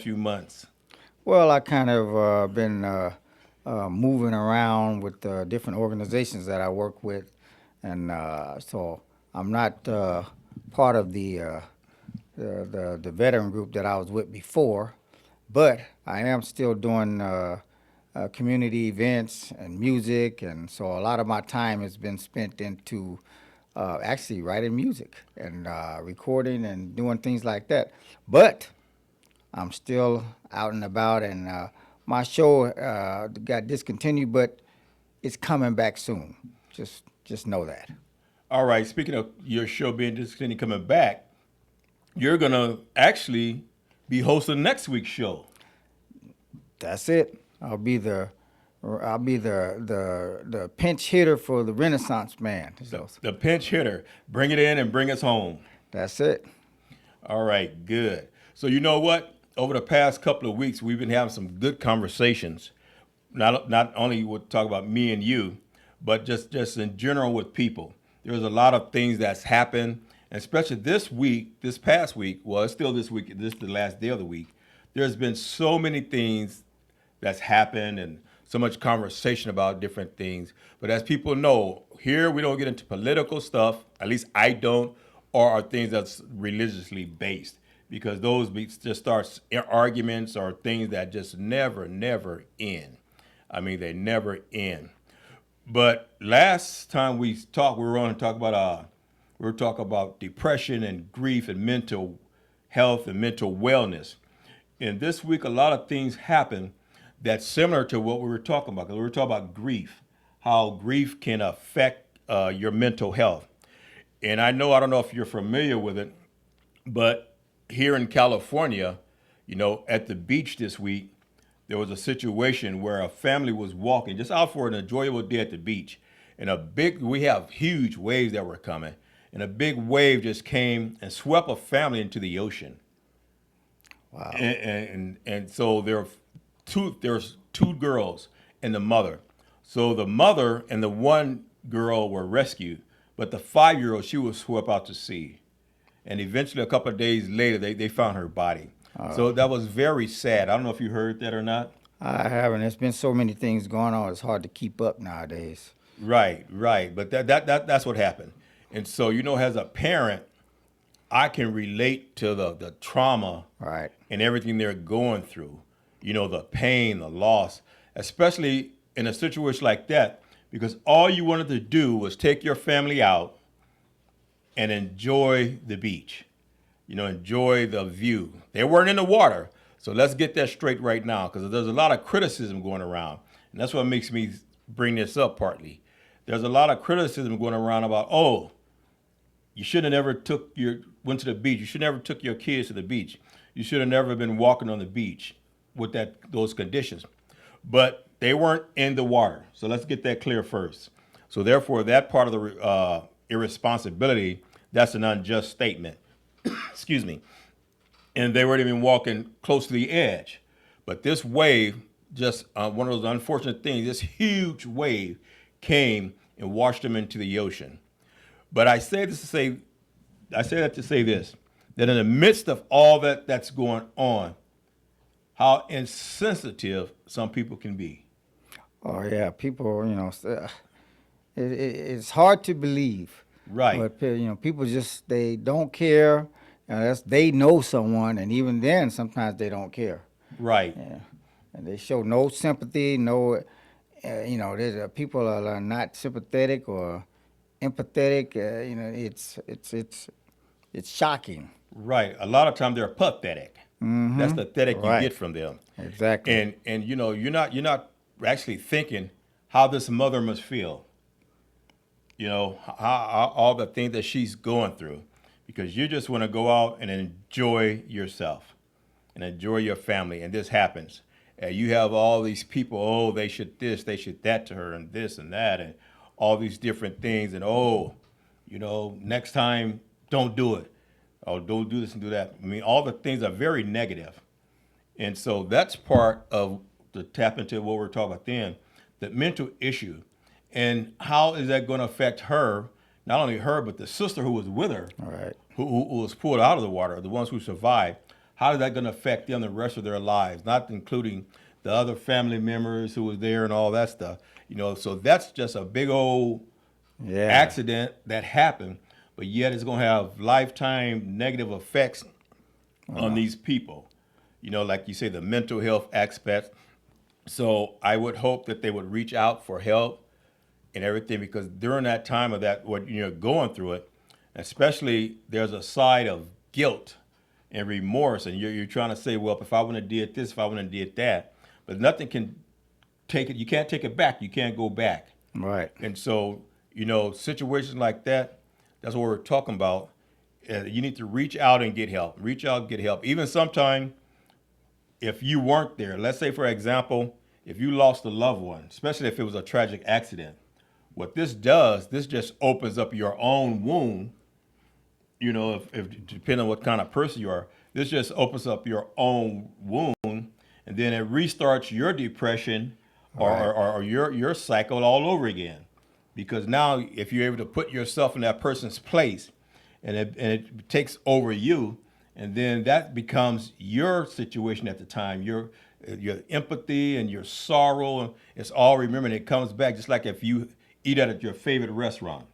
few months? Well, I kind of been moving around with different organizations that I work with, and so I'm not part of the veteran group that I was with before, but I am still doing community events and music, and so a lot of my time has been spent into actually writing music and recording and doing things like that. But I'm still out and about, and my show got discontinued, but it's coming back soon. Just know that. All right. Speaking of your show being discontinued coming back, you're gonna actually be hosting next week's show. That's it. I'll be the pinch hitter for the Renaissance man. The, So the pinch hitter. Bring it in and bring us home. that's it. All right, good. So you know what? Over the past couple of weeks, we've been having some good conversations. Not only would talk about me and you, but just in general with people. There's a lot of things that's happened, and especially this week, this past week. Well, it's still this week. This is the last day of the week. There's been so many things that's happened and so much conversation about different things. But as people know, here we don't get into political stuff, at least I don't, or are things that's religiously based because just starts arguments or things that just never end. I mean, they never end. But last time we talked, we were on to talk about we were talking about depression and grief and mental health and mental wellness. And this week, a lot of things happened that's similar to what we were talking about. Because we were talking about grief, how grief can affect your mental health. And I don't know if you're familiar with it, but here in California, at the beach this week, there was a situation where a family was walking just out for an enjoyable day at the beach. And we have huge waves that were coming. And a big wave just came and swept a family into the ocean. Wow. And so there's two girls and the mother. So the mother and the one girl were rescued, but the 5-year old she was swept out to sea. And eventually, a couple of days later, they found her body. So that was very sad. I don't know if you heard that or not. I haven't. There's been so many things going on. It's hard to keep up nowadays. Right, right. But that's what happened. And so, as a parent, I can relate to the trauma Right. and everything they're going through. The pain, the loss, especially in a situation like that, because all you wanted to do was take your family out and enjoy the beach, enjoy the view. They weren't in the water. So let's get that straight right now, because there's a lot of criticism going around. And that's what makes me bring this up partly. There's a lot of criticism going around about, oh, you should have never went to the beach. You should never took your kids to the beach. You should have never been walking on the beach with those conditions. But they weren't in the water. So let's get that clear first. So therefore, that part of the irresponsibility, that's an unjust statement. Excuse me. And they weren't even walking close to the edge. But this wave, just one of those unfortunate things, this huge wave came and washed them into the ocean. But I say that to say this, that in the midst of all that's going on, how insensitive some people can be. Oh yeah, people. It's hard to believe, Right, but people just they don't care. They know someone, and even then, sometimes they don't care. right, Yeah, and they show no sympathy. No, there's people are not sympathetic or empathetic. It's shocking. right. A lot of times they're pathetic. That's Mm-hmm. the pathetic you Right. get from them. Exactly. And you're not actually thinking how this mother must feel. How all the things that she's going through, because you just want to go out and enjoy yourself and enjoy your family, and this happens. And you have all these people, oh, they should this, they should that to her, and this and that, and all these different things, and oh, next time, don't do it. Oh, don't do this and do that. I mean, all the things are very negative. And so that's part of the tap into what we're talking about then, the mental issue. And how is that going to affect her, not only her, but the sister who was with her, All right. who was pulled out of the water, the ones who survived. how is that going to affect them the rest of their lives, not including the other family members who was there and all that stuff. So that's just a big old Yeah. accident that happened, but yet it's going to have lifetime negative effects on these people. Like you say, the mental health aspect. So I would hope that they would reach out for help and everything, because during that time of that, what you're going through it, especially there's a side of guilt and remorse, and you're trying to say, well, if I wouldn't have did this, if I wouldn't have did that, but nothing can take it. You can't take it back. You can't go back. Right. And so, situations like that, that's what we're talking about. You need to reach out and get help. Reach out and get help. Even sometime, if you weren't there, let's say, for example, if you lost a loved one, especially if it was a tragic accident, what this does, this just opens up your own wound. If depending on what kind of person you are, this just opens up your own wound, and then it restarts your depression or your cycle all over again. Because now, if you're able to put yourself in that person's place, and it takes over you, and then that becomes your situation at the time. Your empathy and your sorrow, it's all remembered. It comes back, just like if you eat at your favorite restaurant,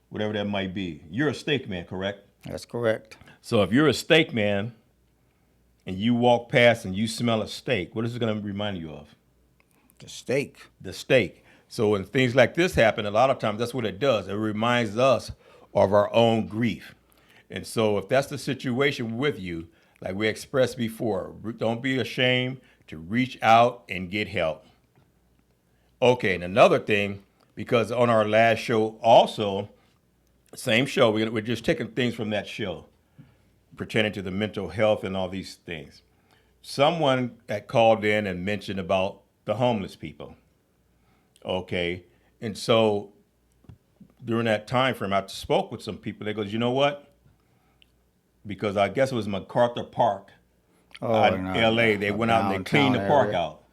whatever that might be. You're a steak man, correct? That's correct. So if you're a steak man and you walk past and you smell a steak, what is it going to remind you of? The steak. The steak. So when things like this happen, a lot of times that's what it does. It reminds us of our own grief. And so if that's the situation with you, like we expressed before, don't be ashamed to reach out and get help. Okay, and another thing, because on our last show also, same show, we're just taking things from that show pertaining to the mental health and all these things. Someone had called in and mentioned about the homeless people. Okay, and so during that time frame, I spoke with some people. They goes, you know what? Because I guess it was MacArthur Park in L.A. They went out and they cleaned the park out.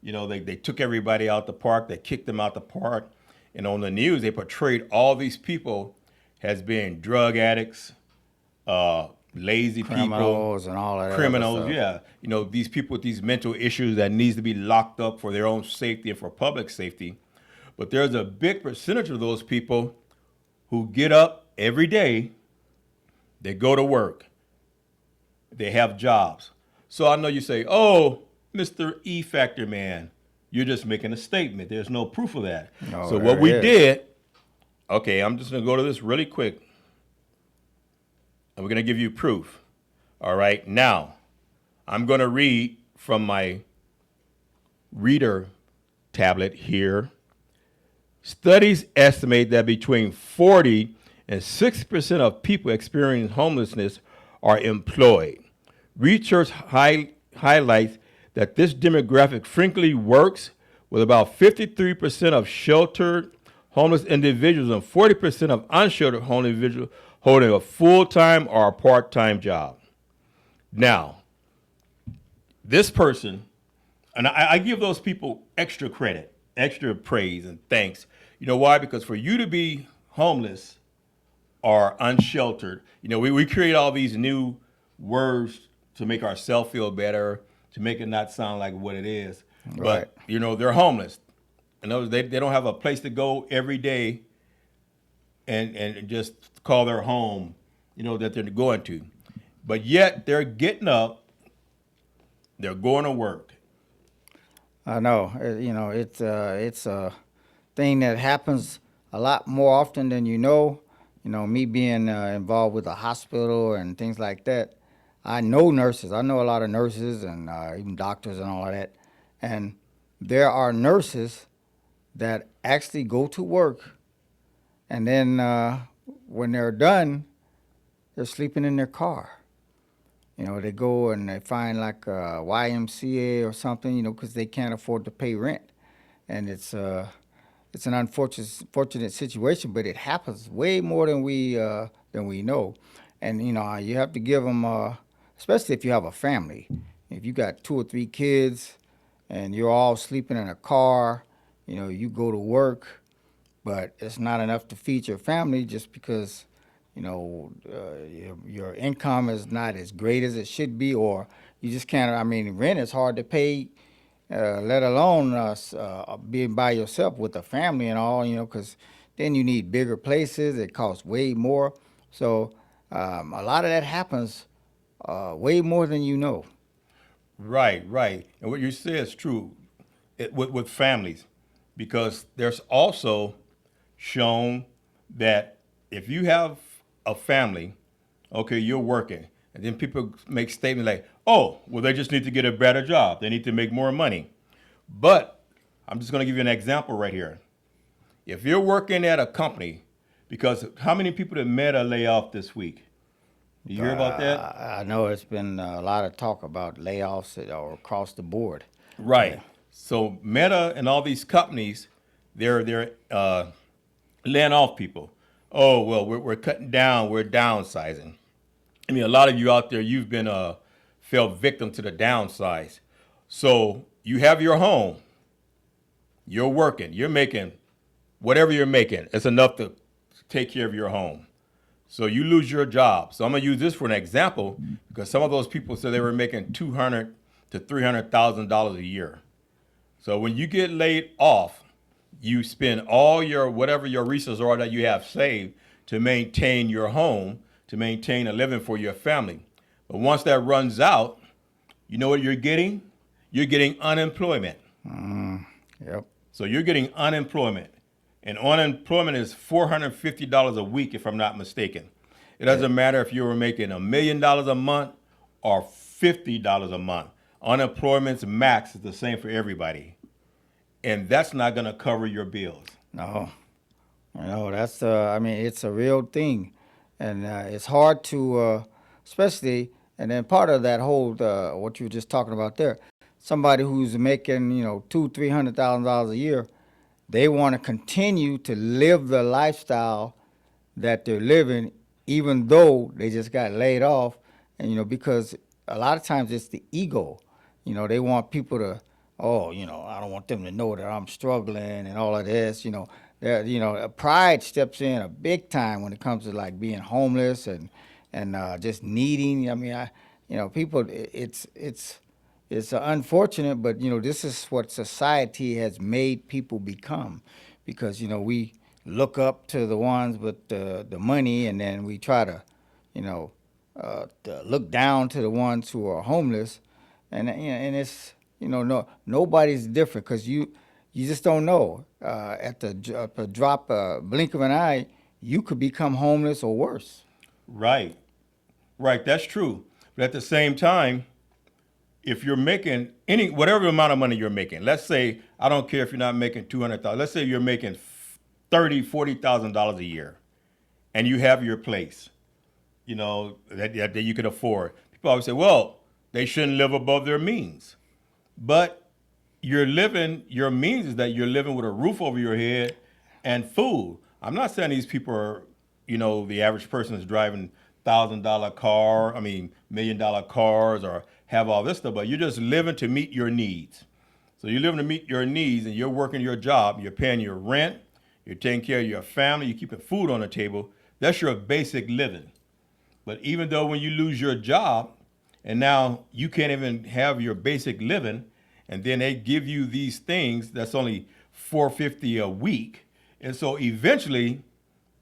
They took everybody out the park. They kicked them out the park. And on the news, they portrayed all these people as being drug addicts, lazy Criminals people, and all that. criminals. Other stuff. Yeah, these people with these mental issues that needs to be locked up for their own safety and for public safety. But there's a big percentage of those people who get up every day, they go to work, they have jobs. So I know you say, oh, Mr. E Factor man, you're just making a statement. There's no proof of that. No, so there what we is. did, okay, I'm just going to go to this really quick. And we're going to give you proof. All right. Now, I'm going to read from my reader tablet here. Studies estimate that between 40 and 6% of people experiencing homelessness are employed. Research highlights that this demographic frequently works with about 53% of sheltered homeless individuals and 40% of unsheltered homeless individuals holding a full-time or a part-time job. Now, this person, and I give those people extra credit, extra praise and thanks. You know why? Because for you to be homeless or unsheltered, we create all these new words to make ourselves feel better, to make it not sound like what it is. Right. But, they're homeless. In other words, they don't have a place to go every day and just call their home, that they're going to. But yet they're getting up, they're going to work. I know. It's a thing that happens a lot more often than you know. Me being involved with a hospital and things like that, I know nurses. I know a lot of nurses and even doctors and all of that. And there are nurses that actually go to work, and then when they're done, they're sleeping in their car. They go and they find like a YMCA or something, because they can't afford to pay rent. And it's an unfortunate situation, but it happens way more than we know. And, you have to give them, especially if you have a family. If you got 2 or 3 kids and you're all sleeping in a car, you go to work, but it's not enough to feed your family just because your income is not as great as it should be, or you just can't. I mean, rent is hard to pay, let alone being by yourself with a family and all. Because then you need bigger places. It costs way more. So a lot of that happens way more than you know. Right, right. And what you say is true with families, because there's also shown that if you have a family, okay, you're working, and then people make statements like, oh, well, they just need to get a better job. They need to make more money. But I'm just going to give you an example right here. If you're working at a company, because how many people did Meta lay off this week? Do you hear about that? I know it's been a lot of talk about layoffs or across the board. Right. So Meta and all these companies, they're laying off people. Oh well, we're cutting down, we're downsizing. I mean, a lot of you out there, you've been fell victim to the downsize. So you have your home, you're working, you're making whatever you're making. It's enough to take care of your home. So you lose your job. So I'm gonna use this for an example because some of those people said they were making $200 to $300,000 a year. So when you get laid off, you spend all your whatever your resources are that you have saved to maintain your home, to maintain a living for your family. But once that runs out, you know what you're getting? You're getting unemployment. Yep. So you're getting unemployment. And unemployment is $450 a week, if I'm not mistaken. It doesn't matter if you were making $1 million a month or $50 a month. Unemployment's max is the same for everybody. And that's not going to cover your bills. No. That's I mean, it's a real thing, and it's hard to, especially, and then part of that whole what you were just talking about there, somebody who's making $200,000-300,000 a year, they want to continue to live the lifestyle that they're living, even though they just got laid off, and because a lot of times it's the ego, they want people to, oh, I don't want them to know that I'm struggling and all of this, that pride steps in a big time when it comes to like being homeless and just needing. I mean, people. It's unfortunate, but this is what society has made people become, because we look up to the ones with the money, and then we try to, to look down to the ones who are homeless, and it's no, nobody's different, because you just don't know. At the drop, blink of an eye, you could become homeless or worse. Right. Right. That's true. But at the same time, if you're making whatever amount of money you're making, let's say, I don't care if you're not making 200,000, let's say you're making $30,000-$40,000 a year, and you have your place, that you can afford. People always say, well, they shouldn't live above their means, but your means is that you're living with a roof over your head and food. I'm not saying these people are, the average person is driving $1,000 cars or have all this stuff, but you're just living to meet your needs. So you're living to meet your needs, and you're working your job, you're paying your rent, you're taking care of your family, you're keeping food on the table. That's your basic living. But even though when you lose your job and now you can't even have your basic living, and then they give you these things that's only $450 a week. And so eventually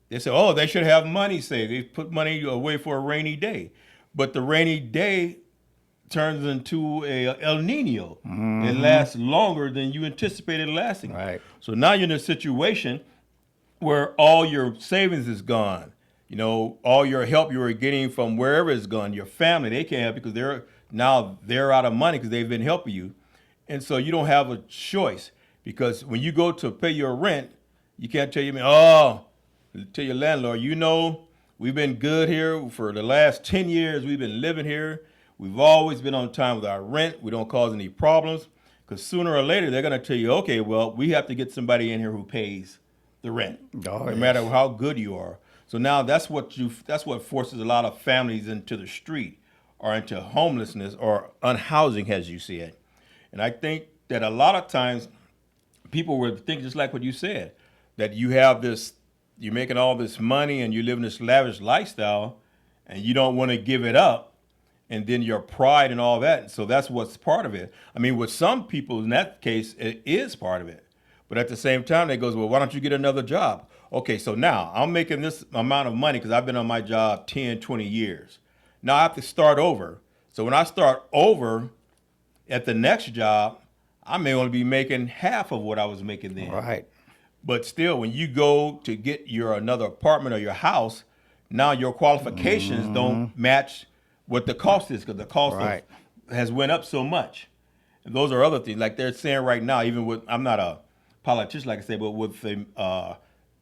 they say, oh, they should have money saved. They put money away for a rainy day. But the rainy day turns into a El Nino. It lasts longer than you anticipated lasting. Right. So now you're in a situation where all your savings is gone. All your help you were getting from wherever is gone. Your family, they can't help because they're out of money because they've been helping you. And so you don't have a choice, because when you go to pay your rent, you can't tell your landlord, we've been good here for the last 10 years. We've been living here. We've always been on time with our rent. We don't cause any problems, because sooner or later they're going to tell you, okay, well, we have to get somebody in here who pays the rent, no matter how good you are. So now that's what forces a lot of families into the street or into homelessness or unhousing, as you said. And I think that a lot of times people would think just like what you said, that you have this you're making all this money and you live in this lavish lifestyle, and you don't want to give it up, and then your pride and all that. So that's what's part of it. I mean, with some people in that case, it is part of it. But at the same time, they goes, well, why don't you get another job? Okay, so now I'm making this amount of money because I've been on my job 10, 20 years. Now I have to start over. So when I start over at the next job, I may only be making half of what I was making then. Right. But still, when you go to get your another apartment or your house, now your qualifications don't match what the cost is because the cost Right. has went up so much. And those are other things like they're saying right now. Even with I'm not a politician, like I say, but with the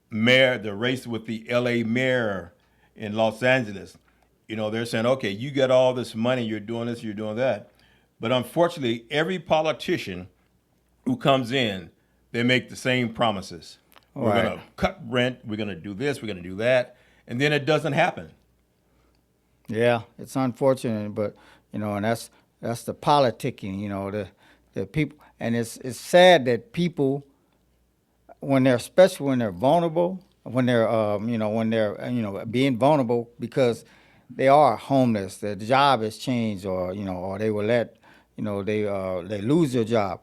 mayor, the race with the L.A. mayor in Los Angeles, they're saying, okay, you get all this money, you're doing this, you're doing that. But unfortunately, every politician who comes in, they make the same promises. We're Right. going to cut rent, we're going to do this, we're going to do that, and then it doesn't happen. Yeah, it's unfortunate, but and that's the politicking. The people, and it's sad that people, when they're especially when they're vulnerable, when they're when they're being vulnerable because they are homeless, their job has changed, or they will let they lose their job.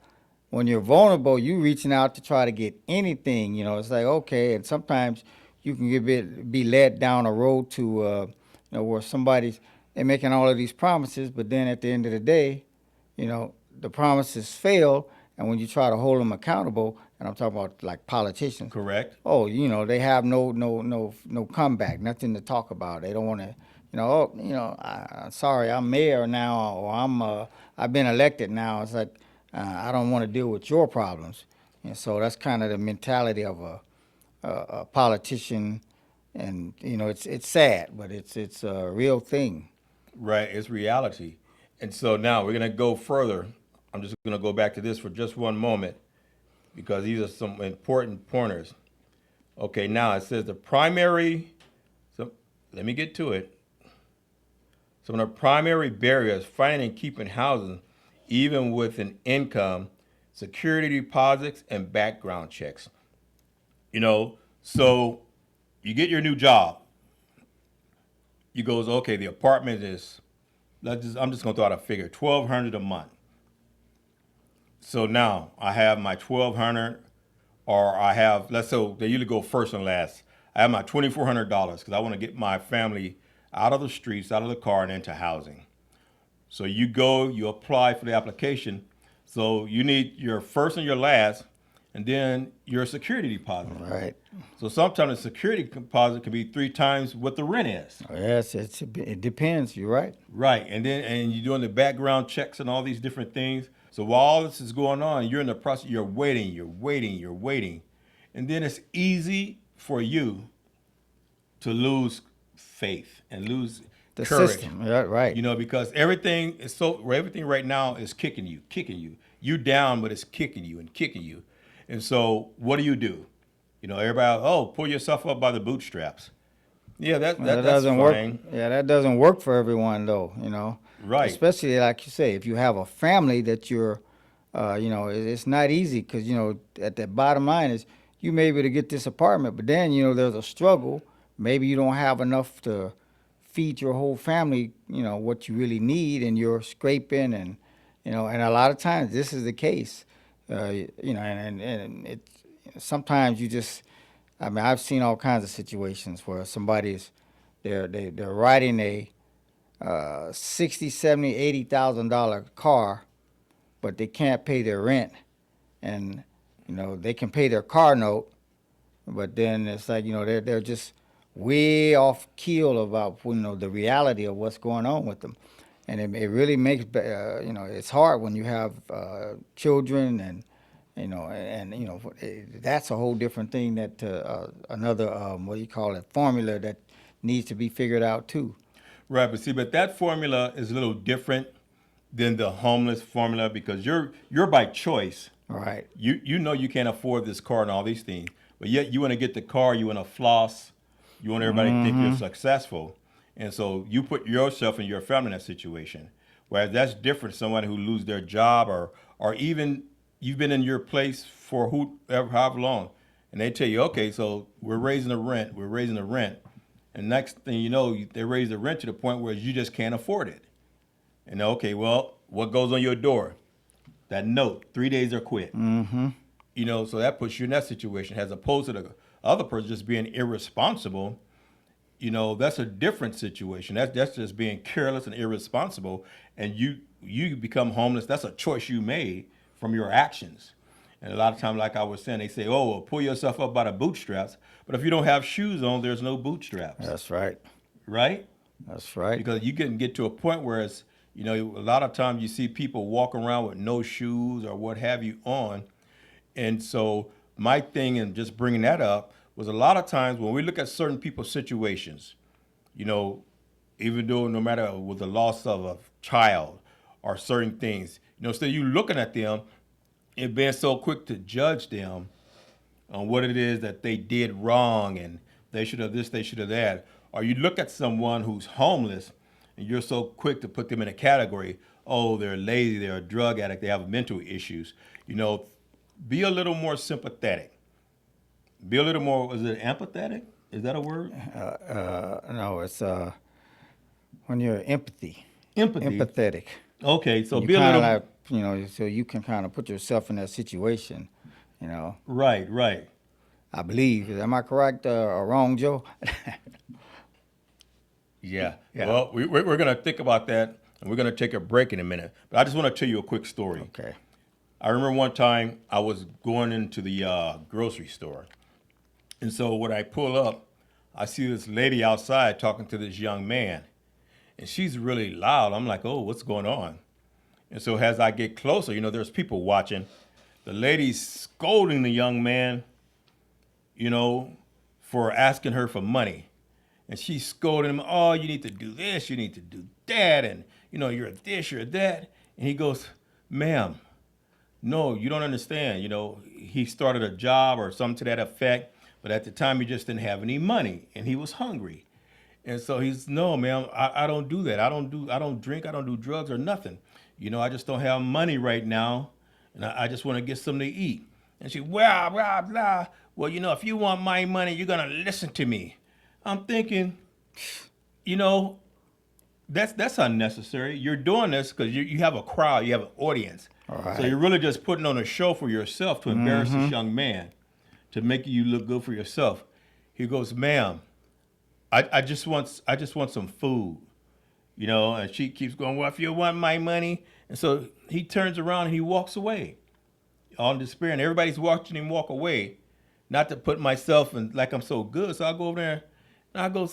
When you're vulnerable, you reaching out to try to get anything. It's like okay, and sometimes you can be led down a road to where somebody's they're making all of these promises, but then at the end of the day, the promises fail, and when you try to hold them accountable, and I'm talking about like politicians, Correct? oh, they have no comeback, nothing to talk about. They don't want to, sorry, I'm mayor now, or I've been elected now. It's like I don't want to deal with your problems, and so that's kind of the mentality of a politician, and it's sad, but it's a real thing. Right, it's reality. And so now we're going to go further. I'm just going to go back to this for just one moment because these are some important pointers. Okay, now it says so let me get to it. Some of the primary barriers finding and keeping housing, even with an income, security deposits, and background checks. So you get your new job. You goes, okay, the apartment is, I'm just gonna throw out a figure, $1,200 a month. So now I have my 1,200, or I have, let's say they usually go first and last. I have my $2,400 because I want to get my family out of the streets, out of the car, and into housing. So you apply for the application. So you need your first and your last, and then your security deposit. Right. So sometimes the security deposit can be 3 times what the rent is. Yes, it depends. You're right. Right, and you're doing the background checks and all these different things. So while all this is going on, you're in the process. You're waiting, and then it's easy for you to lose faith and lose The courage. system. Yeah, right. Because everything right now is kicking you. You down, but it's kicking you. And so what do? Everybody, pull yourself up by the bootstraps. Yeah, Well, that's doesn't fine. work. Yeah, that doesn't work for everyone, though. Right. Especially like you say, if you have a family that you're, it's not easy because at the bottom line is you may be able to get this apartment, but then there's a struggle. Maybe you don't have enough to feed your whole family. What you really need, and you're scraping, and and a lot of times this is the case. And it sometimes you just. I mean, I've seen all kinds of situations where they're riding a 60, 70, $80,000 car, but they can't pay their rent, and they can pay their car note, but then it's like they're just way off keel about the reality of what's going on with them, and it really makes it's hard when you have children and that's a whole different thing that another what do you call it formula that needs to be figured out too. Right, but that formula is a little different than the homeless formula because you're by choice. Right. You can't afford this car and all these things, but yet you want to get the car, you want to floss, you want everybody to think you're successful, and so you put yourself and your family in that situation. Whereas that's different. Someone who lose their job or even you've been in your place for however long, and they tell you, okay, so we're raising the rent, and next thing you know, they raise the rent to the point where you just can't afford it. And okay, well, what goes on your door? That note, 3 days or quit. Mm-hmm. So that puts you in that situation as opposed to the other person just being irresponsible. That's a different situation. That's just being careless and irresponsible, and you become homeless. That's a choice you made from your actions. And a lot of times, like I was saying, they say, "Oh, well, pull yourself up by the bootstraps." But if you don't have shoes on, there's no bootstraps, That's right. right? That's right. Because you can get to a point where it's, a lot of times you see people walk around with no shoes or what have you on. And so my thing in just bringing that up was a lot of times when we look at certain people's situations, even though no matter with the loss of a child or certain things, still you looking at them and being so quick to judge them on what it is that they did wrong and they should have this, they should have that. Or you look at someone who's homeless and you're so quick to put them in a category, oh, they're lazy, they're a drug addict, they have mental issues. Be a little more sympathetic. Be a little more, is it empathetic? Is that a word? No, it's when you're Empathy. empathetic. Okay, so You be a kind little. of like, so you can kind of put yourself in that situation. Right. I believe. Am I correct or wrong, Joe? Yeah. Yeah. Well, we're going to think about that, and we're going to take a break in a minute. But I just want to tell you a quick story. Okay. I remember one time I was going into the grocery store. And so when I pull up, I see this lady outside talking to this young man. And she's really loud. I'm like, oh, what's going on? And so as I get closer, there's people watching. The lady's scolding the young man, for asking her for money. And she's scolding him, oh, you need to do this, you need to do that. And, you're this, you're that. And he goes, ma'am, no, you don't understand. He started a job or something to that effect, but at the time he just didn't have any money and he was hungry. And so he's, no, ma'am, I don't do that. I don't drink, I don't do drugs or nothing. I just don't have money right now and I just want to get something to eat. And she, blah, blah, blah. Well, if you want my money, you're going to listen to me. I'm thinking, that's unnecessary. You're doing this because you have a crowd, you have an audience. All right. So you're really just putting on a show for yourself to embarrass this young man, to make you look good for yourself. He goes, ma'am, I just want some food, and she keeps going, well, if you want my money. And so he turns around and he walks away, all in despair, and everybody's watching him walk away. Not to put myself in like I'm so good, so I go over there and I go,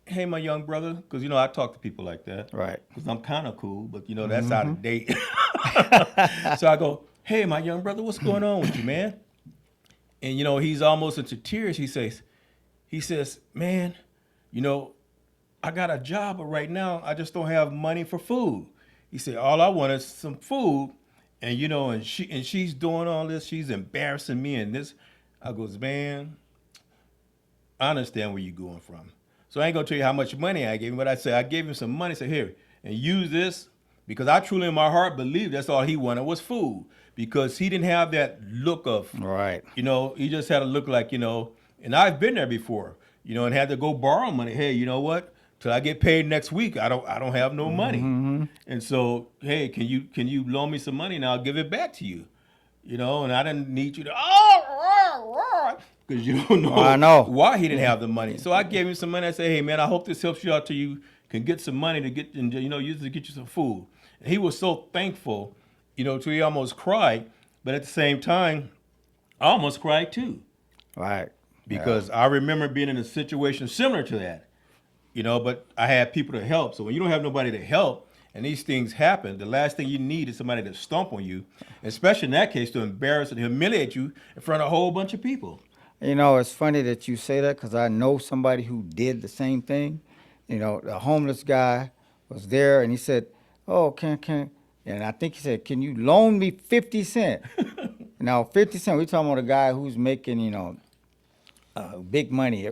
hey, my young brother, because, I talk to people like that. Right. Because I'm kind of cool, but, that's out of date. So I go, hey, my young brother, what's going on with you, man? And, he's almost into tears. He says, man, I got a job, but right now I just don't have money for food. He said, all I want is some food. And, and she's doing all this. She's embarrassing me and this. I goes, man, I understand where you're going from. So I ain't gonna tell you how much money I gave him, but I gave him some money. Say, here, and use this, because I truly in my heart believe that's all he wanted was food. Because he didn't have that look of, Right. He just had a look like, and I've been there before, and had to go borrow money. Hey, you know what? Till I get paid next week, I don't have no money. And so, hey, can you loan me some money and I'll give it back to you? And I didn't need you to, because you don't know, I know why he didn't have the money. So I gave him some money. I said, hey, man, I hope this helps you out till you can get some money to get, use it to get you some food. And he was so thankful, till he almost cried. But at the same time, I almost cried too. Right. Because I remember being in a situation similar to that, but I had people to help. So when you don't have nobody to help, and these things happen, the last thing you need is somebody to stomp on you, especially in that case to embarrass and humiliate you in front of a whole bunch of people. It's funny that you say that because I know somebody who did the same thing. The homeless guy was there and he said, oh, and I think he said, can you loan me 50 cents? Now, 50 cents, we're talking about a guy who's making, big money,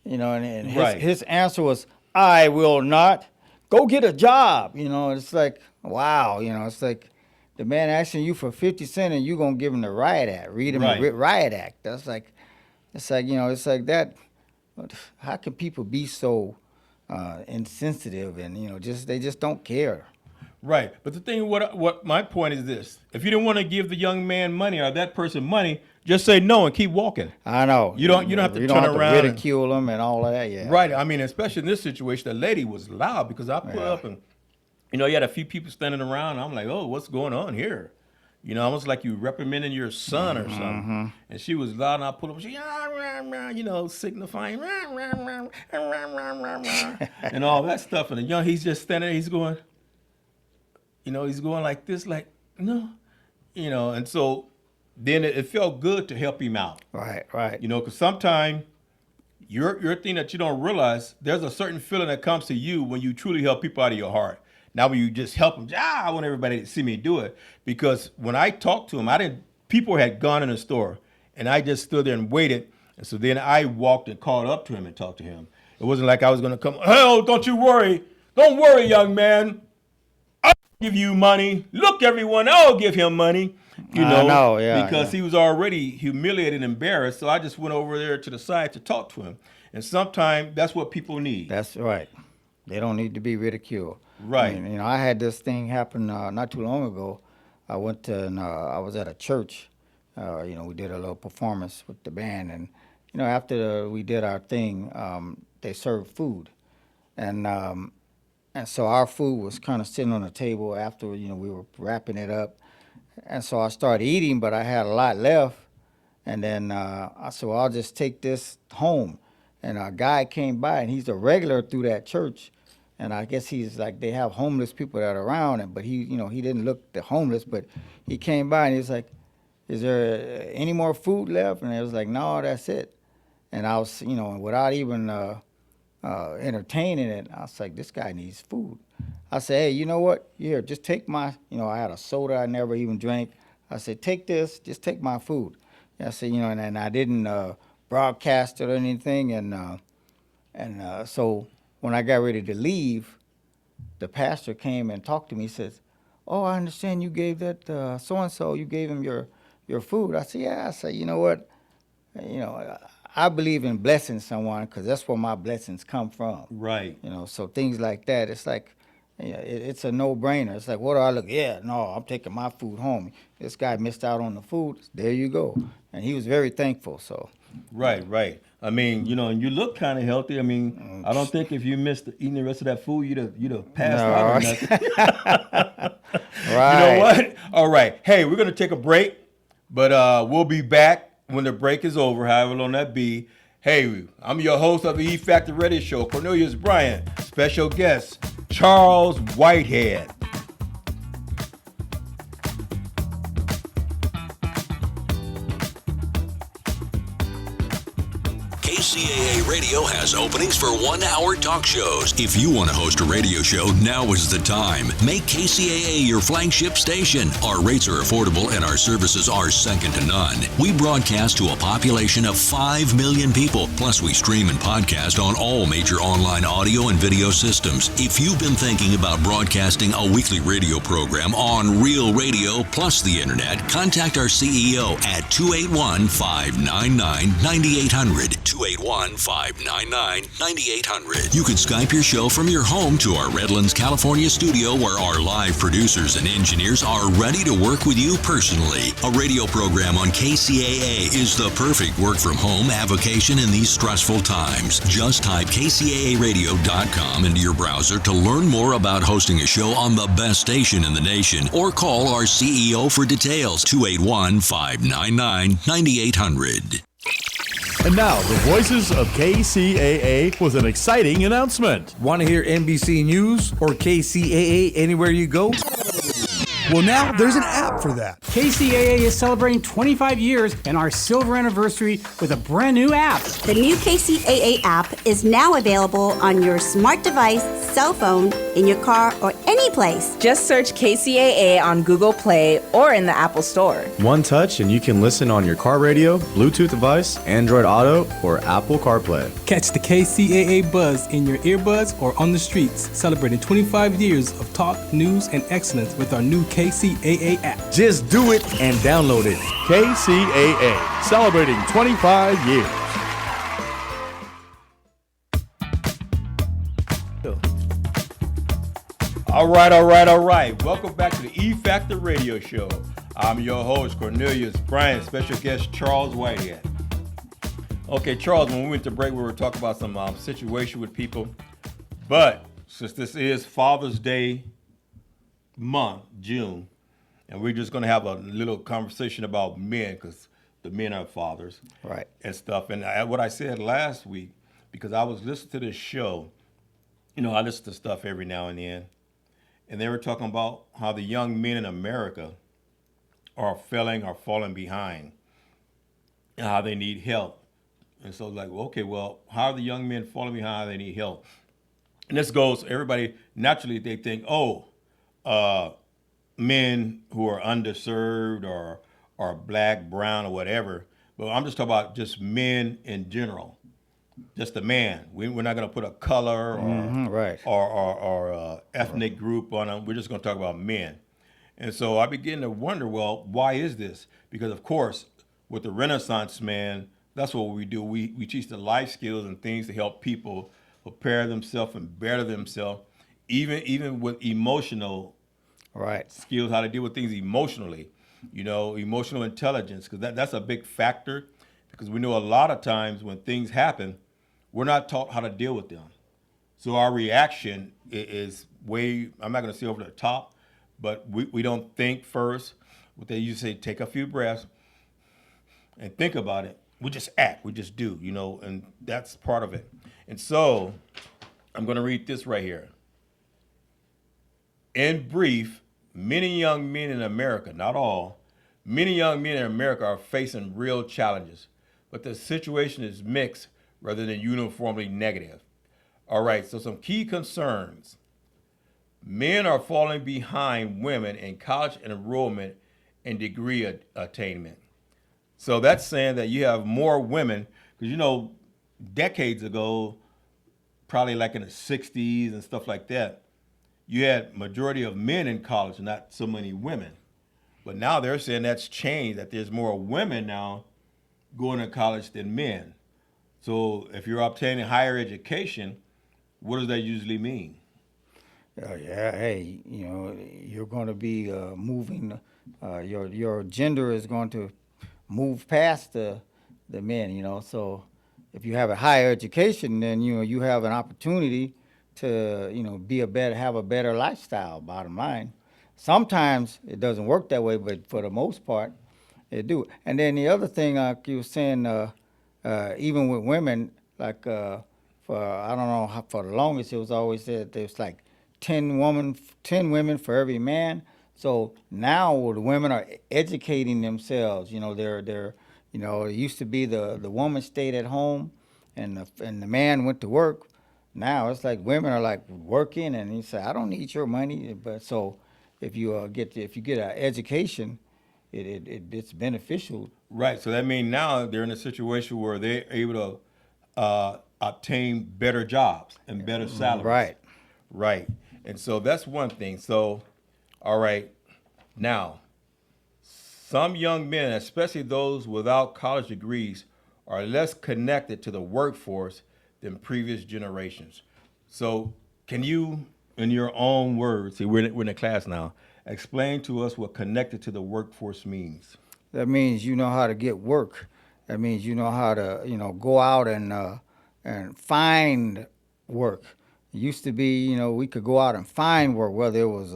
and Right. his answer was, I will not. Go get a job. It's like, wow. It's like the man asking you for 50 cents and you gonna give him the riot act, read him Right. the riot act. That's like, it's like, it's like that. How can people be so insensitive and they just don't care? Right. But the thing, what my point is this: if you didn't want to give the young man money or that person money, just say no and keep walking. I know. You don't have to turn around and ridicule them and all of that. Yeah. Right. I mean, especially in this situation, the lady was loud because I pulled up and, you had a few people standing around. I'm like, oh, what's going on here? Almost like you reprimanding your son or something. And she was loud, and I pulled up, she, signifying, and all that stuff. And he's just standing there, he's going, he's going like this, like, no, and so then it felt good to help him out. Right. Because sometimes your thing that you don't realize, there's a certain feeling that comes to you when you truly help people out of your heart. Now, when you just help them, I want everybody to see me do it. Because when I talked to him, people had gone in the store, and I just stood there and waited. And so then I walked and called up to him and talked to him. It wasn't like I was going to come, hell, don't you worry. Don't worry, young man. I'll give you money. Look, everyone, I'll give him money. Because he was already humiliated and embarrassed. So I just went over there to the side to talk to him. And sometimes that's what people need. That's right. They don't need to be ridiculed. Right. I mean, I had this thing happen not too long ago. I went to, I was at a church. We did a little performance with the band. And, after we did our thing, they served food. And so our food was kind of sitting on the table after, we were wrapping it up. And so I started eating, but I had a lot left. And then I said, well, I'll just take this home. And a guy came by, and he's a regular through that church. And I guess he's like, they have homeless people that are around, but he didn't look the homeless, but he came by and he was like, is there any more food left? And I was like, no, that's it. And I was, without even entertaining it, I was like, this guy needs food. I said, hey, you know what? Here, just take my, I had a soda I never even drank. I said, take this, just take my food. And I said, and I didn't broadcast it or anything. And so when I got ready to leave, the pastor came and talked to me. He says, oh, I understand you gave that so-and-so, you gave him your food. I said, yeah. I said, you know what? I believe in blessing someone because that's where my blessings come from. Right. So things like that, it's like, it's a no-brainer. It's like, what do I look? Yeah, no, I'm taking my food home. This guy missed out on the food. There you go. And he was very thankful, so. Right. I mean, and you look kind of healthy. I mean, I don't think if you missed eating the rest of that food, you'd have passed out or nothing. Right. You know what? All right. Hey, we're going to take a break, but we'll be back when the break is over, however long that be. Hey, I'm your host of the E Factor Radio Show, Cornelius Bryant. Special guest, Charles Whitehead. KCAA Radio has openings for 1-hour talk shows. If you want to host a radio show, now is the time. Make KCAA your flagship station. Our rates are affordable and our services are second to none. We broadcast to a population of 5 million people. Plus, we stream and podcast on all major online audio and video systems. If you've been thinking about broadcasting a weekly radio program on Real Radio plus the internet, contact our CEO at 281-599-9800. 281-599-9800. You can Skype your show from your home to our Redlands, California studio where our live producers and engineers are ready to work with you personally. A radio program on KCAA is the perfect work from home avocation in these stressful times. Just type kcaaradio.com into your browser to learn more about hosting a show on the best station in the nation or call our CEO for details. 281-599-9800. And now, the voices of KCAA with an exciting announcement. Want to hear NBC News or KCAA anywhere you go? Well, now there's an app for that. KCAA is celebrating 25 years and our silver anniversary with a brand new app. The new KCAA app is now available on your smart device, cell phone, in your car, or any place. Just search KCAA on Google Play or in the Apple Store. One touch and you can listen on your car radio, Bluetooth device, Android Auto, or Apple CarPlay. Catch the KCAA buzz in your earbuds or on the streets, celebrating 25 years of talk, news, and excellence with our new KCAA app. Just do it and download it. KCAA, celebrating 25 years. All right. Welcome back to the E Factor Radio Show. I'm your host, Cornelius Bryant, special guest Charles Whitehead. Okay, Charles, when we went to break, we were talking about some situation with people. But since this is Father's Day month, June, and we're just going to have a little conversation about men, because the men are fathers. Right. And stuff. And what I said last week, because I was listening to this show, I listen to stuff every now and then, and they were talking about how the young men in America are falling behind, and how they need help. And so like, okay, well, how are the young men falling behind? How they need help? And this goes, everybody, naturally they think, men who are underserved or black, brown, or whatever. But I'm just talking about just men in general, just a man. We're not going to put a color or ethnic group on them. We're just going to talk about men. And so I begin to wonder, well, why is this? Because, of course, with the Renaissance man, that's what we do. We teach the life skills and things to help people prepare themselves and better themselves, even with emotional skills, how to deal with things emotionally, emotional intelligence, because that's a big factor, because we know a lot of times when things happen, we're not taught how to deal with them. So our reaction is I'm not going to say over the top, but we don't think first. What they usually say, take a few breaths and think about it. We just act, we just do, and that's part of it. And so I'm going to read this right here. In brief, many young men in America, not all, many young men in America are facing real challenges, but the situation is mixed rather than uniformly negative. All right, so some key concerns. Men are falling behind women in college enrollment and degree attainment. So that's saying that you have more women, because decades ago, probably like in the 60s and stuff like that, you had majority of men in college, not so many women. But now they're saying that's changed, that there's more women now going to college than men. So if you're obtaining higher education, what does that usually mean? Hey, you're going to be moving, your gender is going to move past the men, so if you have a higher education, then, you have an opportunity to, have a better lifestyle, bottom line. Sometimes it doesn't work that way, but for the most part, it do. And then the other thing, you were saying, even with women, like, I don't know, how, for the longest, it was always said there's like 10 women for every man. So now the women are educating themselves. They're it used to be the woman stayed at home and the man went to work. Now it's like women are like working, and he said, I don't need your money. But so if you get an education, it's beneficial. Right. So that means now they're in a situation where they're able to obtain better jobs and better salaries. Right. And so that's one thing. So, all right. Now, some young men, especially those without college degrees, are less connected to the workforce than previous generations. So can you, in your own words, see, we're in a class now, explain to us what connected to the workforce means? That means you know how to get work. That means you know how to, go out and find work. It used to be, we could go out and find work, whether it was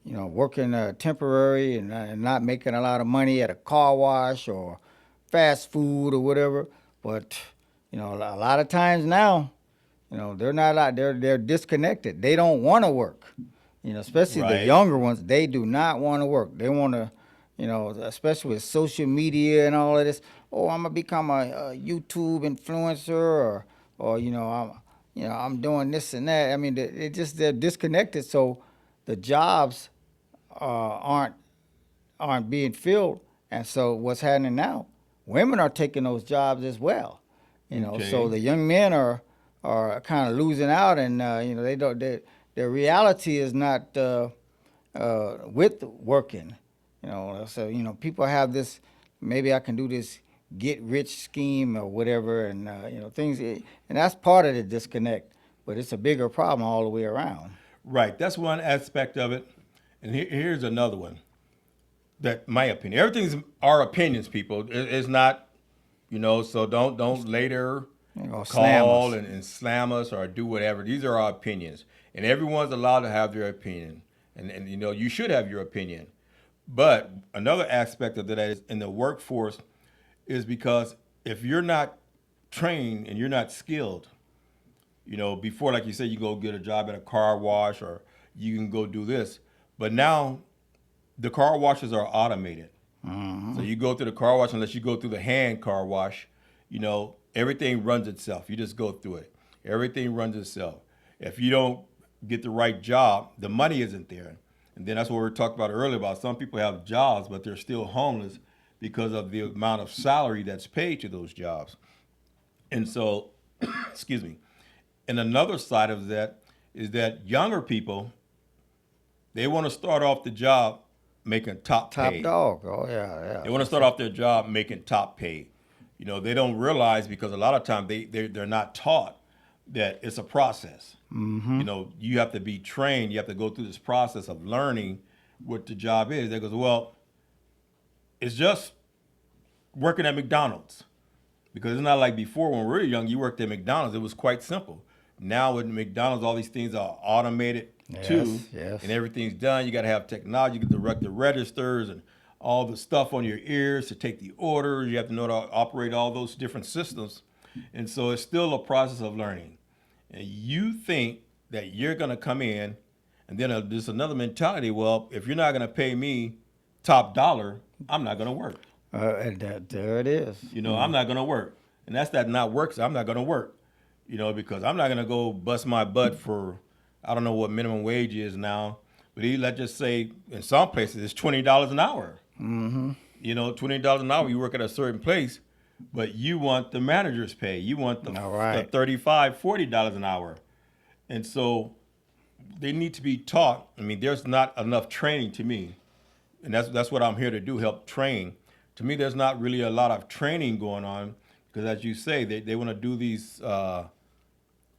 working temporary and not making a lot of money at a car wash or fast food or whatever. But, a lot of times now, they're not out, they're disconnected. They don't want to work. Especially the younger ones, they do not want to work. They want to, especially with social media and all of this. Oh, I'm gonna become a YouTube influencer, or I'm doing this and that. I mean, they're disconnected. So the jobs aren't being filled. And so what's happening now? Women are taking those jobs as well. So the young men are kind of losing out, and they don't. Their reality is not with working. So people have this. Maybe I can do this get rich scheme or whatever, and things, and that's part of the disconnect. But it's a bigger problem all the way around. Right. That's one aspect of it. And here's another one. That my opinion. Everything's our opinions, people. It's not, so don't later call and slam us or do whatever. These are our opinions. And everyone's allowed to have their opinion. And you should have your opinion. But another aspect of that is in the workforce is because if you're not trained and you're not skilled, before, like you said, you go get a job at a car wash or you can go do this. But now the car washes are automated. So you go through the car wash, unless you go through the hand car wash, everything runs itself. You just go through it. Everything runs itself. If you don't get the right job, the money isn't there. And then that's what we talked about earlier about some people have jobs, but they're still homeless because of the amount of salary that's paid to those jobs. And so, excuse me. And another side of that is that younger people, they want to start off the job making top pay. Top dog. Oh, yeah. They want to start off their job making top pay. They don't realize, because a lot of times they're not taught that it's a process. You have to be trained. You have to go through this process of learning what the job is. They goes, well, it's just working at McDonald's. Because it's not like before when we were young, you worked at McDonald's. It was quite simple. Now with McDonald's, all these things are automated too. Yes. And everything's done. You got to have technology. You get to direct the registers and all the stuff on your ears to take the orders. You have to know how to operate all those different systems. And so it's still a process of learning. And you think that you're going to come in, and then there's another mentality. Well, if you're not going to pay me top dollar, I'm not going to work. And there it is. I'm not going to work. And that's that not work. So I'm not going to work, because I'm not going to go bust my butt for, I don't know what minimum wage is now, but let's just say in some places it's $20 an hour. $20 an hour, you work at a certain place, but you want the manager's pay. You want the $35, $40 an hour. And so they need to be taught. I mean, there's not enough training to me. And that's what I'm here to do, help train. To me, there's not really a lot of training going on because, as you say, they want to do these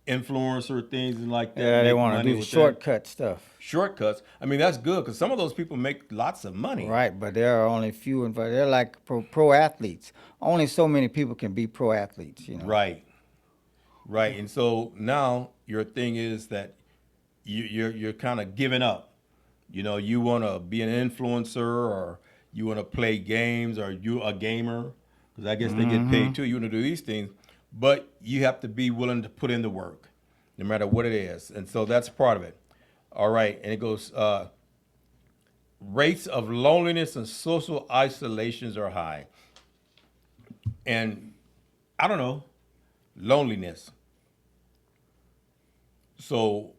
influencer things and like that. Yeah, they want to do shortcut stuff. Shortcuts. I mean, that's good because some of those people make lots of money. Right, but there are only few and far. They're like pro athletes. Only so many people can be pro athletes, Right. And so now your thing is that you're kind of giving up. You want to be an influencer or you want to play games or you a gamer because I guess they get paid too. You want to do these things, but you have to be willing to put in the work no matter what it is. And so that's part of it. All right. And it goes, rates of loneliness and social isolations are high. And I don't know, loneliness. So,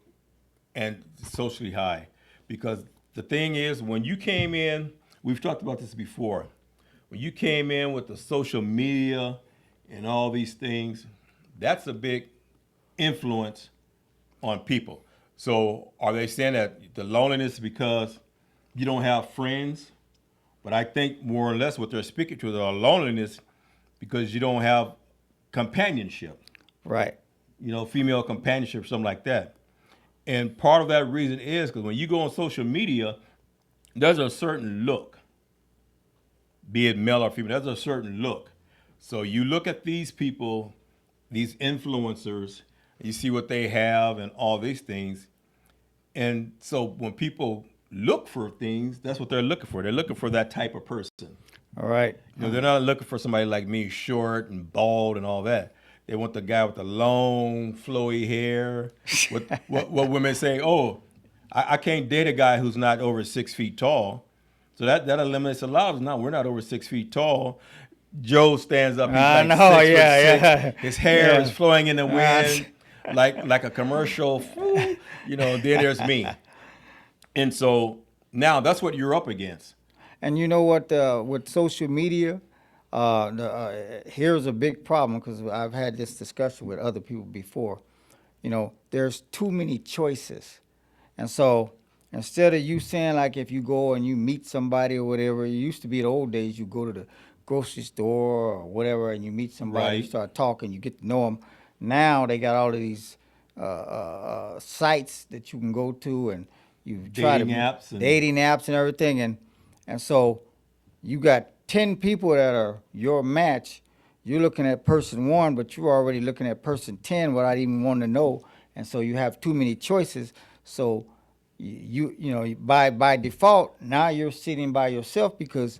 and socially high. Because the thing is, when you came in, we've talked about this before, when you came in with the social media and all these things, that's a big influence on people. So are they saying that the loneliness is because you don't have friends? But I think more or less what they're speaking to, the loneliness because you don't have companionship. Right. Female companionship, something like that. And part of that reason is because when you go on social media, there's a certain look, be it male or female, there's a certain look. So you look at these people, these influencers, you see what they have and all these things. And so when people look for things, that's what they're looking for. They're looking for that type of person. All right. They're not looking for somebody like me, short and bald and all that. They want the guy with the long, flowy hair. What women say, oh, I can't date a guy who's not over 6 feet tall. So that eliminates a lot of us. No, we're not over 6 feet tall. Joe stands up. He's like 6'6". His hair is flowing in the wind like a commercial. Then there's me. And so now that's what you're up against. And you know what? With social media, here's a big problem because I've had this discussion with other people before. There's too many choices. And so instead of you saying like if you go and you meet somebody or whatever, it used to be the old days. You go to the grocery store or whatever, and you meet somebody, you Right. start talking, you get to know them. Now they got all of these sites that you can go to, and you try Dating to apps and- dating apps and everything, and so you got 10 people that are your match. You're looking at person 1, but you're already looking at person 10 without even wanting to know, and so you have too many choices. So you know by default now you're sitting by yourself because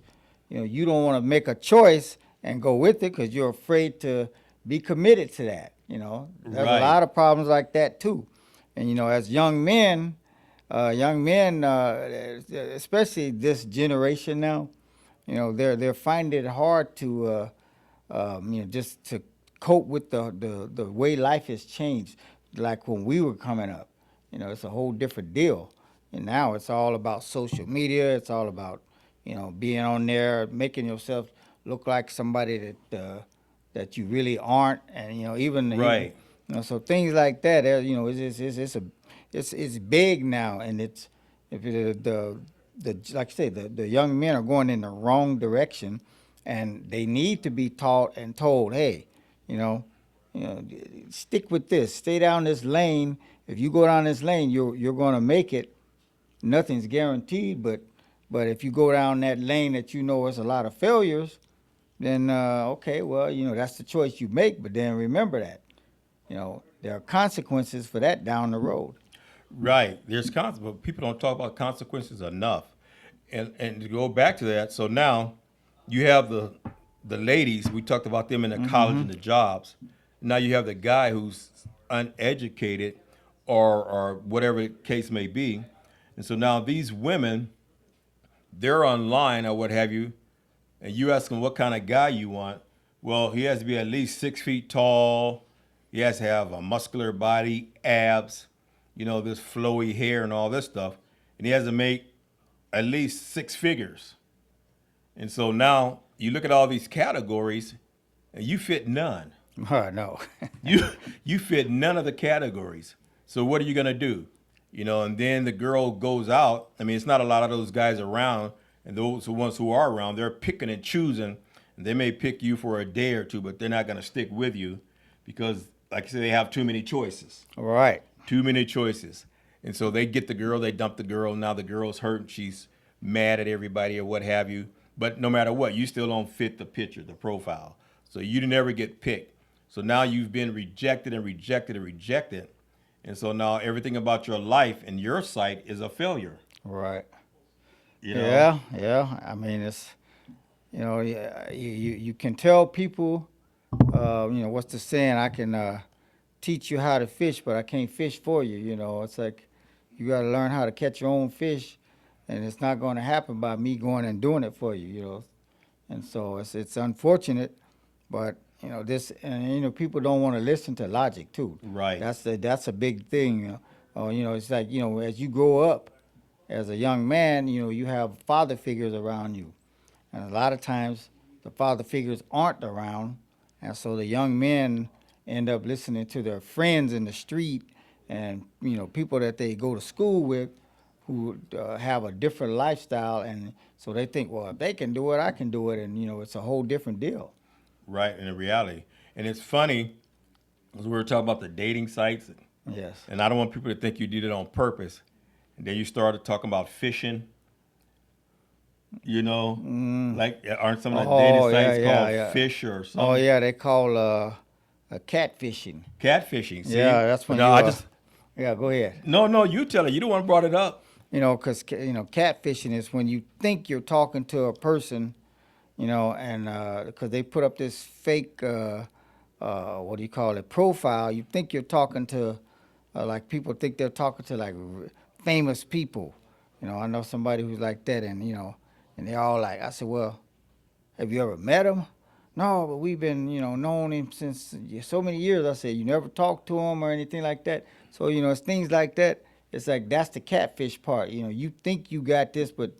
you don't want to make a choice and go with it because you're afraid to be committed to that. There's Right. a lot of problems like that too, and as young men, especially this generation now, they're finding it hard to just to cope with the way life has changed. Like when we were coming up, it's a whole different deal. And now it's all about social media. It's all about, being on there, making yourself look like somebody that you really aren't. And, Right. so things like that, it's big now. And it's, if it, the like I say, the young men are going in the wrong direction, and they need to be taught and told, hey, stick with this, stay down this lane. If you go down this lane, you're going to make it. Nothing's guaranteed, but if you go down that lane that there's a lot of failures, then okay, well, that's the choice you make. But then remember that, there are consequences for that down the road. Right. There's but people don't talk about consequences enough. And to go back to that, so now you have the ladies, we talked about them in the college and the jobs. Now you have the guy who's uneducated or whatever the case may be. And so now these women, they're online or what have you, and you ask them what kind of guy you want. Well, he has to be at least 6 feet tall. He has to have a muscular body, abs, this flowy hair and all this stuff. And he has to make at least 6 figures. And so now you look at all these categories and you fit none. No. You fit none of the categories. So what are you going to do? And then the girl goes out. I mean, it's not a lot of those guys around. And those ones who are around, they're picking and choosing. And they may pick you for a day or two, but they're not going to stick with you because, like I said, they have too many choices. Right. Too many choices. And so they get the girl, they dump the girl. Now the girl's hurt. She's mad at everybody or what have you. But no matter what, you still don't fit the picture, the profile. So you never get picked. So now you've been rejected and rejected and rejected. And so now everything about your life and your sight is a failure. Right. Yeah. I mean, it's, you can tell people, what's the saying? I can teach you how to fish, but I can't fish for you. It's like you got to learn how to catch your own fish, and it's not going to happen by me going and doing it for you. And so it's unfortunate, but this, and people don't want to listen to logic too. Right. That's a big thing. It's like as you grow up as a young man, you have father figures around you, and a lot of times the father figures aren't around, and so the young men end up listening to their friends in the street and people that they go to school with who have a different lifestyle, and so they think, well, if they can do it, I can do it, and it's a whole different deal. Right, in reality. And it's funny, because we were talking about the dating sites. Yes. And I don't want people to think you did it on purpose. And then you started talking about fishing. Like aren't some of the dating sites called Fish or something? Oh yeah, they call catfishing. Catfishing. See? Yeah, that's when yeah, go ahead. No, you tell it. You the one who brought it up. Because catfishing is when you think you're talking to a person, and because they put up this fake, profile. You think you're talking to, like people think they're talking to like famous people. I know somebody who's like that, and and they're all like, I said, well, have you ever met him? No, but we've been, known him since so many years. I said, you never talked to him or anything like that. So, it's things like that. It's like, that's the catfish part. You think you got this, but,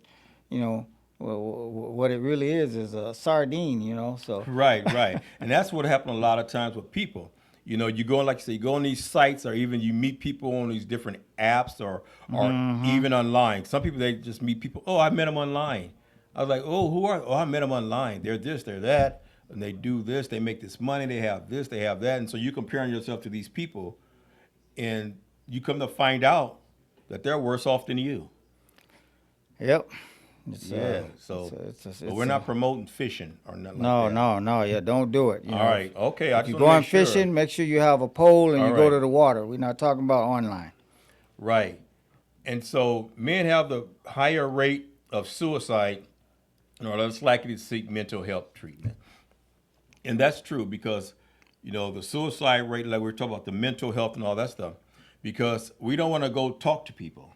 what it really is a sardine, so. Right. And that's what happened a lot of times with people. You know, you go, like you say, you go on these sites, or even you meet people on these different apps, or even online. Some people, they just meet people. Oh, I met them online. I was like, oh, who are? Oh, I met them online. They're this, they're that, and they do this. They make this money. They have this, they have that, and so you're comparing yourself to these people, and you come to find out that they're worse off than you. Yep. But we're not promoting fishing or nothing no, like that. No. Yeah, don't do it. You know, All right. Okay. If you're going fishing, make sure you have a pole and All you go right. to the water. We're not talking about online. Right. And so men have the higher rate of suicide, or less likely to seek mental health treatment. And that's true because, you know, the suicide rate, like we were talking about the mental health and all that stuff, because we don't want to go talk to people.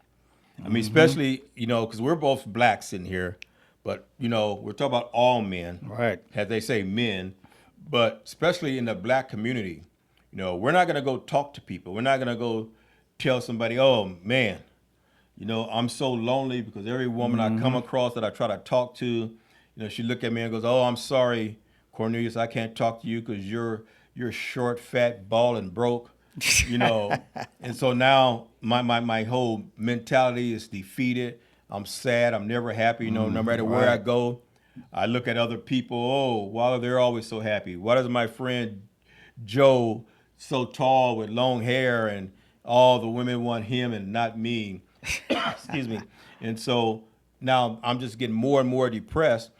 I mean, especially, you know, because we're both blacks sitting here, but, you know, we're talking about all men. Right. As they say, men. But especially in the black community, you know, we're not going to go talk to people. We're not going to go tell somebody, oh, man, you know, I'm so lonely, because every woman I come across that I try to talk to, you know, she look at me and goes, oh, I'm sorry, Cornelius, I can't talk to you because you're short, fat, bald, and broke. You know, and so now my whole mentality is defeated. I'm sad. I'm never happy. You know, no matter where I go, I look at other people. Oh, why are they always so happy? Why is my friend Joe so tall with long hair and all the women want him and not me? Excuse me. And so now I'm just getting more and more depressed,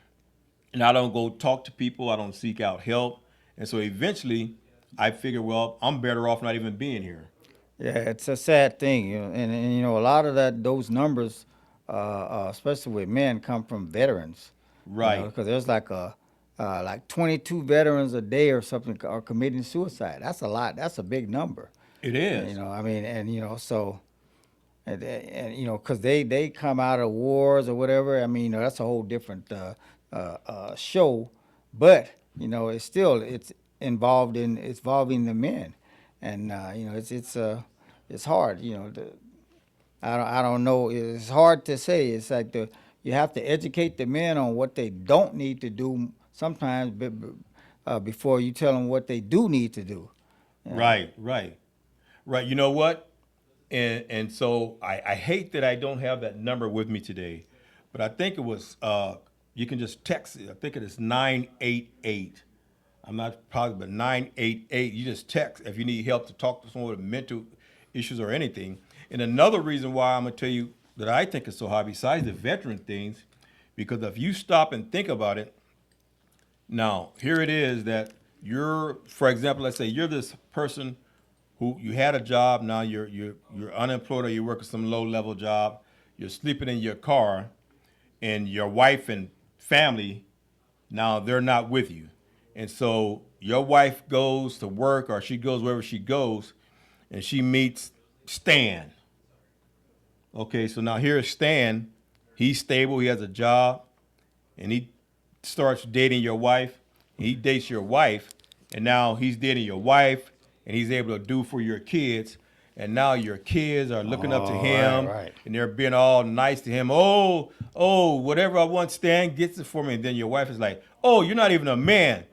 and I don't go talk to people. I don't seek out help. And so eventually I figure, well, I'm better off not even being here. Yeah, it's a sad thing, you know, and you know, a lot of those numbers, especially with men, come from veterans, Right. Because there's like 22 veterans a day or something are committing suicide. That's a lot. That's a big number. It is. You know, I mean, and you know, so, and you know, because they come out of wars or whatever. I mean, you know, that's a whole different show, but you know, it's involving the men, and you know, it's hard. You know, I don't know. It's hard to say. It's like you have to educate the men on what they don't need to do sometimes before you tell them what they do need to do. Yeah. Right. You know what? And so I hate that I don't have that number with me today, but I think it was you can just text it. I think it is 988. I'm not positive, but 988. You just text if you need help to talk to someone with mental issues or anything. And another reason why I'm gonna tell you that I think it's so hard, besides the veteran things, because if you stop and think about it, now here it is that you're, for example, let's say you're this person who you had a job, now you're unemployed, or you work at some low level job, you're sleeping in your car, and your wife and family, now they're not with you. And so your wife goes to work, or she goes wherever she goes, and she meets Stan. Okay, so now here's Stan. He's stable, he has a job, and he starts dating your wife. He dates your wife, and now he's dating your wife, and he's able to do for your kids. And now your kids are looking up to him, and they're being all nice to him. Oh, whatever I want, Stan gets it for me. And then your wife is like, oh, you're not even a man.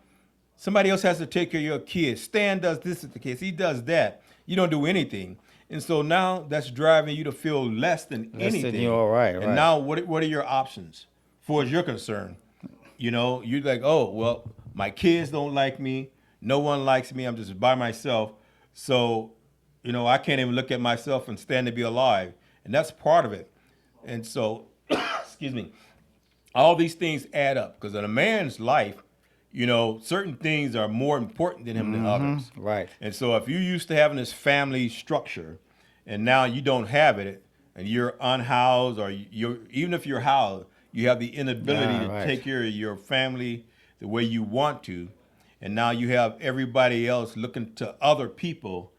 Somebody else has to take care of your kids. Stan does this with the kids. He does that. You don't do anything. And so now that's driving you to feel less than anything. Than you, all right. And now what are your options, as far as you're concerned? You know, you're like, oh, well, my kids don't like me. No one likes me. I'm just by myself. So, you know, I can't even look at myself and stand to be alive. And that's part of it. And so, excuse me, all these things add up, because in a man's life, you know, certain things are more important than him than others. Right. And so if you're used to having this family structure and now you don't have it, and you're unhoused, or even if you're housed, you have the inability to take care of your family the way you want to, and now you have everybody else looking to other people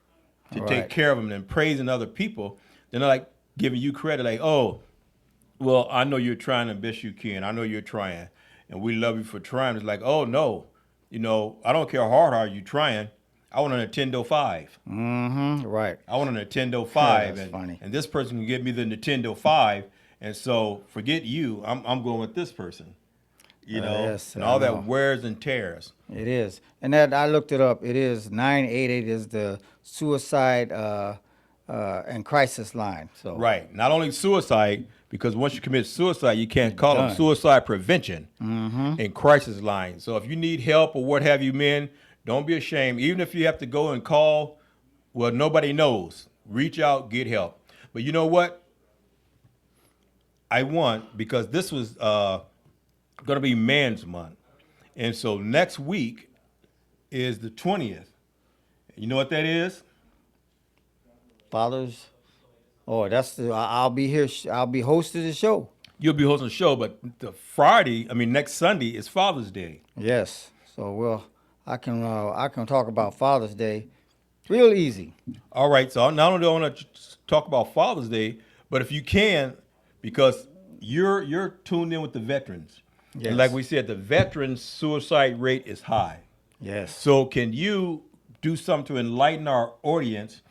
to take care of them and praising other people, then they're like giving you credit, like, oh, well, I know you're trying the best you can. I know you're trying, and we love you for trying. It's like, oh, no, you know, I don't care how hard you're trying. I want a Nintendo 5. Right. I want a Nintendo 5. That's funny. And this person can give me the Nintendo 5. And so forget you. I'm going with this person. you know, yes, and I all know. that wears and tears. It is, and that I looked it up. It is 988 is the suicide and crisis line. So Right. Not only suicide, because once you commit suicide, you can't call them done. suicide prevention and crisis line. So if you need help or what have you, men, don't be ashamed. Even if you have to go and call, well, nobody knows. Reach out, get help. But you know what? I want, because this was going to be Men's Month. And so next week is the 20th. You know what that is? fathers. Oh, that's the. I'll be here. I'll be hosting the show. You'll be hosting the show, but the next Sunday is Father's Day. Yes. So I can talk about Father's Day, real easy. All right. So not only do I want to talk about Father's Day, but if you can, because you're tuned in with the veterans, Yes. and like we said, the veterans suicide rate is high. Yes. So can you do something to enlighten our audience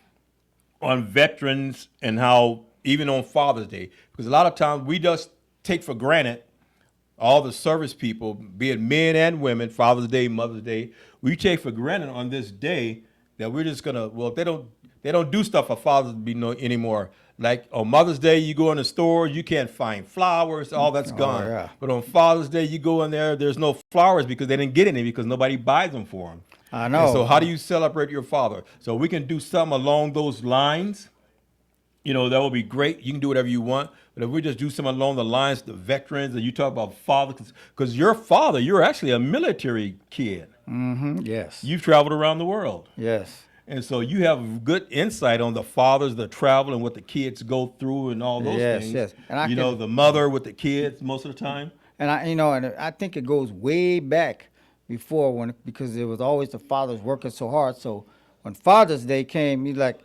on veterans and how even on Father's Day? Because a lot of times we just take for granted all the service people, be it men and women, Father's Day, Mother's Day, we take for granted on this day that we're just gonna, well, they don't do stuff for Father's Day anymore. Like on Mother's Day, you go in the store, you can't find flowers, all that's gone. yeah. But on Father's Day, you go in there, there's no flowers because they didn't get any because nobody buys them for them. I know. And so how do you celebrate your father? So we can do something along those lines. You know, that would be great. You can do whatever you want. But if we just do something along the lines, the veterans, and you talk about father, because your father, you're actually a military kid. Mm-hmm. Yes. You've traveled around the world. Yes. And so you have good insight on the fathers, the travel, and what the kids go through and all those Yes, things. yes. And know, the mother with the kids most of the time. And I think it goes way back before because it was always the fathers working so hard. So when Father's Day came, he's like,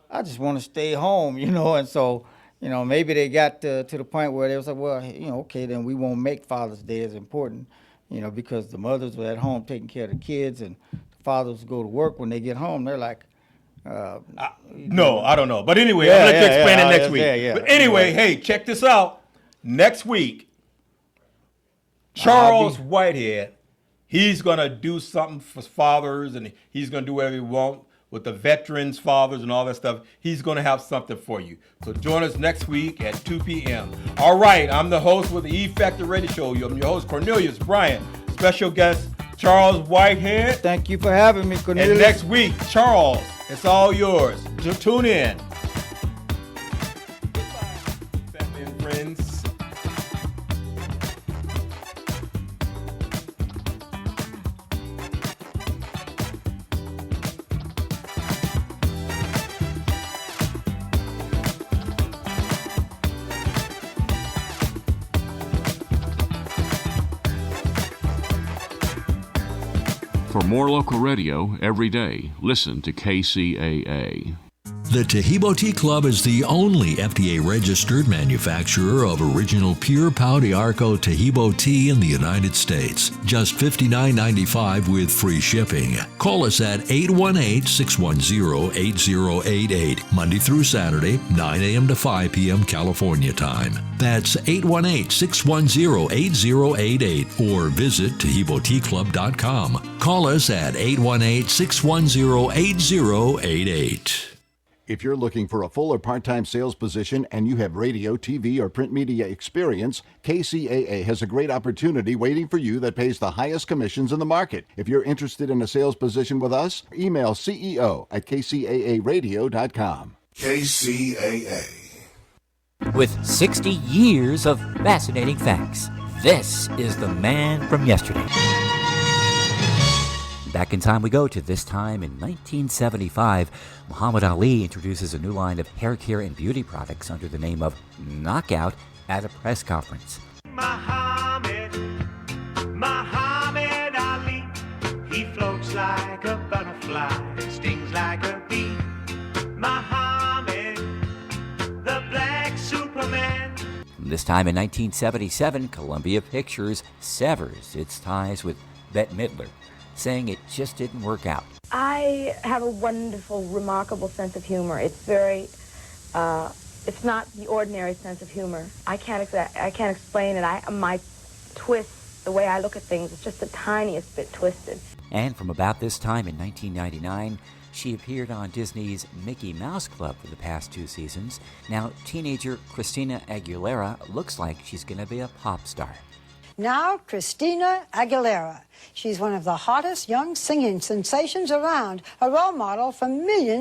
I just want to stay home, and so, maybe they got to the point where they was like, well, okay, then we won't make Father's Day as important, because the mothers were at home taking care of the kids and the fathers go to work. When they get home, they're like, no, I don't know. But anyway, Yeah, I'm going to let you yeah, explain yeah, it next week. yeah. But anyway, hey, check this out. Next week, Charles Whitehead, he's going to do something for fathers, and he's going to do whatever he wants with the veterans, fathers, and all that stuff. He's going to have something for you. So join us next week at 2 p.m. All right, I'm the host with the E Factor Radio Show. I'm your host, Cornelius Bryant. Special guest, Charles Whitehead. Thank you for having me, Cornelius. And next week, Charles, it's all yours. Tune in. Family and friends. For more local radio every day, listen to KCAA. The Tahibo Tea Club is the only FDA-registered manufacturer of original pure Pau de Arco Tahibo tea in the United States. Just $59.95 with free shipping. Call us at 818-610-8088, Monday through Saturday, 9 a.m. to 5 p.m. California time. That's 818-610-8088 or visit TahiboTeaClub.com. Call us at 818-610-8088. If you're looking for a full or part-time sales position and you have radio, TV, or print media experience, KCAA has a great opportunity waiting for you that pays the highest commissions in the market. If you're interested in a sales position with us, email CEO@kcaaradio.com. KCAA. With 60 years of fascinating facts, this is the man from yesterday. Back in time we go to this time in 1975. Muhammad Ali introduces a new line of hair care and beauty products under the name of Knockout at a press conference. Muhammad Ali, he floats like a butterfly, stings like a bee. Muhammad, the black Superman. This time in 1977, Columbia Pictures severs its ties with Bette Midler, saying it just didn't work out. I have a wonderful, remarkable sense of humor. It's very, it's not the ordinary sense of humor. I can't explain it. My twists the way I look at things is just the tiniest bit twisted. And from about this time in 1999, she appeared on Disney's Mickey Mouse Club for the past 2 seasons. Now, teenager Christina Aguilera looks like she's going to be a pop star. Now, Christina Aguilera. She's one of the hottest young singing sensations around, a role model for millions.